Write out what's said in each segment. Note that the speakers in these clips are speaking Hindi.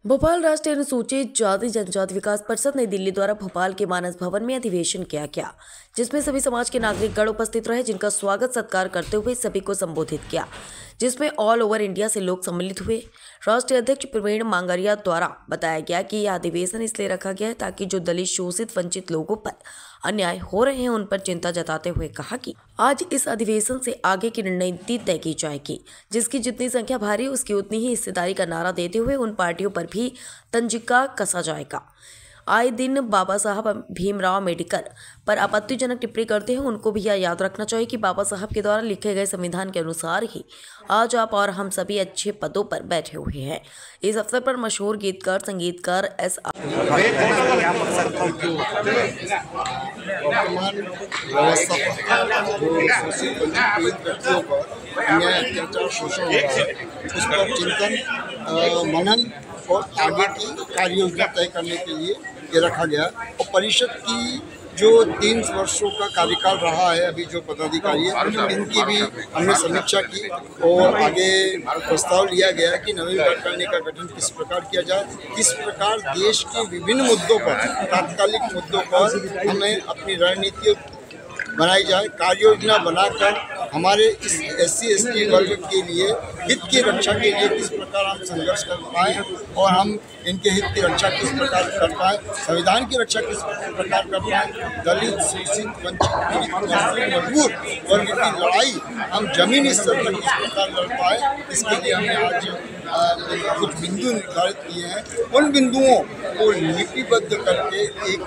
भोपाल राष्ट्रीय अनुसूचित जाति जनजाति विकास परिषद नई दिल्ली द्वारा भोपाल के मानस भवन में अधिवेशन किया गया, जिसमें सभी समाज के नागरिकगण उपस्थित रहे, जिनका स्वागत सत्कार करते हुए सभी को संबोधित किया, जिसमें ऑल ओवर इंडिया से लोग सम्मिलित हुए। राष्ट्रीय अध्यक्ष प्रवीण मांगरिया द्वारा बताया गया कि यह अधिवेशन इसलिए रखा गया है ताकि जो दलित, शोषित, वंचित लोगों पर अन्याय हो रहे हैं उन पर चिंता जताते हुए कहा कि आज इस अधिवेशन से आगे की रणनीति तय की जाएगी, जिसकी जितनी संख्या भारी उसकी उतनी ही हिस्सेदारी का नारा देते हुए उन पार्टियों पर भी तंजिका कसा जाएगा। आए दिन बाबा साहब भीमराव अम्बेडकर पर आपत्तिजनक टिप्पणी करते हैं, उनको भी यह याद रखना चाहिए कि बाबा साहब के द्वारा लिखे गए संविधान के अनुसार ही आज आप और हम सभी अच्छे पदों पर बैठे हुए हैं। इस अवसर पर मशहूर गीतकार संगीतकार चिंतन, मनन और आगे की कार्य योजना तय करने के लिए ये रखा गया। और परिषद की जो 3 वर्षों का कार्यकाल रहा है, अभी जो पदाधिकारी है इनकी भी हमने समीक्षा की और आगे प्रस्ताव लिया गया कि नवीन कार्यकारिणी का गठन किस प्रकार किया जाए, किस प्रकार देश के विभिन्न मुद्दों पर, तात्कालिक मुद्दों पर हमें अपनी रणनीति बनाई जाए, कार्य योजना बनाकर हमारे इस SC/ST वर्ग के लिए हित की रक्षा के लिए किस प्रकार हम संघर्ष कर पाएँ और हम इनके हित की रक्षा किस प्रकार कर पाएँ, संविधान की रक्षा किस प्रकार कर पाएँ, दलित, शोषित, वंचित, मजबूर वर्ग की लड़ाई हम जमीनी स्तर पर किस प्रकार लड़ पाए, इसके लिए हमने आज कुछ बिंदु निर्धारित किए हैं। उन बिंदुओं को लिपिबद्ध करके एक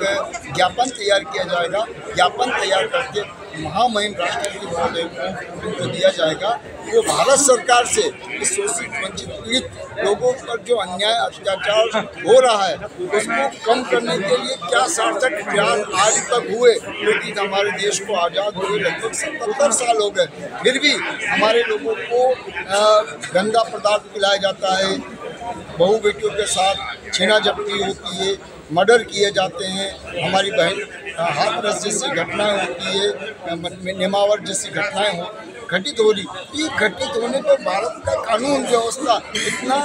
ज्ञापन तैयार किया जाएगा। ज्ञापन तैयार करके महामहिम राष्ट्रपति महोदय को उनको दिया जाएगा। वो भारत सरकार से इस शोषित, वंचित, पीड़ित लोगों पर जो अन्याय अत्याचार हो रहा है उसको कम करने के लिए क्या सार्थक प्रयास आज तक हुए, क्योंकि हमारे देश को आज़ाद हुए लगभग 77 साल हो गए, फिर भी हमारे लोगों को गंदा पदार्थ पिलाया जाता है, बहू बेटियों के साथ छीना झपटी होती है, मर्डर किए जाते हैं, हमारी बहन हाथरस जैसी घटनाएं होती है, नेमावर जैसी घटनाएं घटित हो रही। ये घटित होने पर भारत का कानून व्यवस्था इतना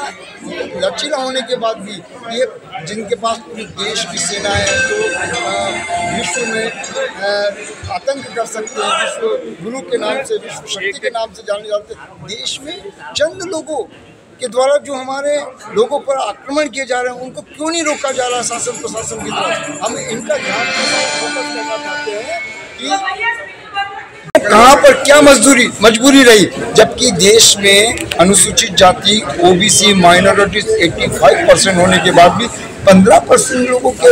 लचीला होने के बाद भी ये जिनके पास पूरे देश की सेनाएं हैं जो विश्व में आतंक कर सकते हैं, विश्व गुरु के नाम से, विश्व शक्ति के नाम से जाने जाते हैं, देश में चंद लोगों के द्वारा जो हमारे लोगों पर आक्रमण किए जा रहे हैं उनको क्यों नहीं रोका जा रहा है शासन प्रशासन की तरफ। हम इनका ध्यान फोकस करना चाहते हैं कि कहाँ पर क्या मजबूरी रही, जबकि देश में अनुसूचित जाति OBC माइनॉरिटीज 85% होने के बाद भी 15% लोगों के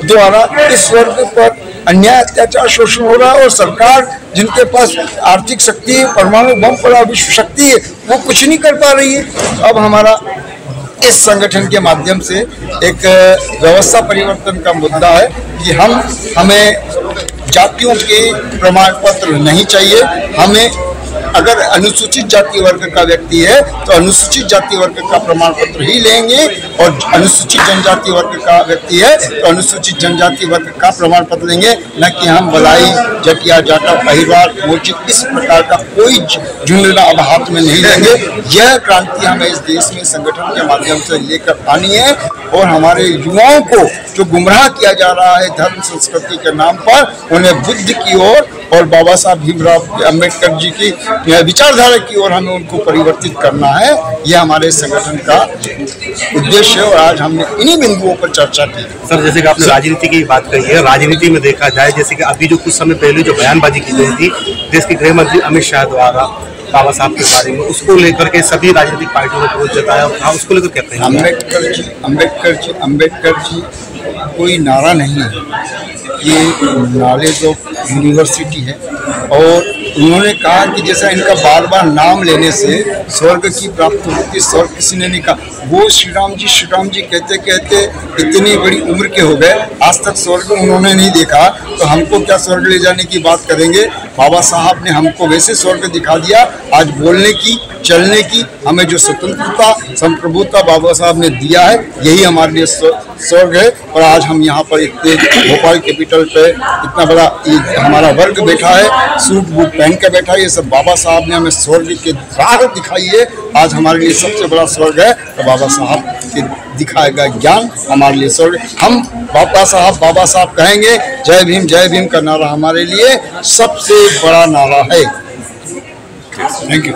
द्वारा इस वर्ग पर अन्याय, अत्याचार, शोषण हो रहा है और सरकार जिनके पास आर्थिक शक्ति है, परमाणु बम पड़ा विश्व शक्ति है, वो कुछ नहीं कर पा रही है। अब हमारा इस संगठन के माध्यम से एक व्यवस्था परिवर्तन का मुद्दा है कि हमें जातियों के प्रमाण पत्र नहीं चाहिए। हमें अगर अनुसूचित जाति वर्ग का व्यक्ति है तो अनुसूचित जाति वर्ग का प्रमाण पत्र ही लेंगे और अनुसूचित जनजाति वर्ग का व्यक्ति है तो अनुसूचित जनजाति वर्ग का प्रमाण पत्र लेंगे, न कि हम बलाई, जटिया, जाटा, अहिरवार, मोचित इस प्रकार का कोई झुंझुना अब हाथ में नहीं लेंगे। यह क्रांति हमें इस देश में संगठन के माध्यम से लेकर आनी है और हमारे युवाओं को जो गुमराह किया जा रहा है धर्म संस्कृति के नाम पर, उन्हें बुद्ध की ओर और बाबा साहब भीमराव अम्बेडकर जी की विचारधारा की ओर हमें उनको परिवर्तित करना है। यह हमारे संगठन का उद्देश्य है और आज हमने इन्हीं बिंदुओं पर चर्चा की। सर, जैसे कि आपने राजनीति की बात कही है, राजनीति में देखा जाए जैसे कि अभी जो कुछ समय पहले जो बयानबाजी की गई थी देश के गृह मंत्री अमित शाह द्वारा बाबा साहब के बारे में, उसको लेकर के सभी राजनीतिक पार्टियों ने विरोध जताया और उसको लेकर कहते हैं अम्बेडकर जी कोई नारा नहीं है, ये नॉलेज ऑफ यूनिवर्सिटी है। और उन्होंने कहा कि जैसा इनका बार बार नाम लेने से स्वर्ग की प्राप्ति होती, स्वर्ग किसी ने नहीं कहा। वो श्री राम जी कहते कहते इतनी बड़ी उम्र के हो गए, आज तक स्वर्ग उन्होंने नहीं देखा, तो हमको क्या स्वर्ग ले जाने की बात करेंगे। बाबा साहब ने हमको वैसे स्वर्ग दिखा दिया। आज बोलने की, चलने की हमें जो स्वतंत्रता, संप्रभुता बाबा साहब ने दिया है, यही हमारे लिए स्वर्ग है। और आज हम यहाँ पर इतने भोपाल कैपिटल पे इतना बड़ा हमारा वर्ग बैठा है, सूट बूट पहन के बैठा है। ये सब बाबा साहब ने हमें स्वर्ग के राह दिखाई है। आज हमारे लिए सबसे बड़ा स्वर्ग है तो बाबा साहब के दिखाएगा ज्ञान हमारे लिए स्वर्ग। हम बाबा साहब कहेंगे। जय भीम का नारा हमारे लिए सबसे बड़ा नारा है। Thank you.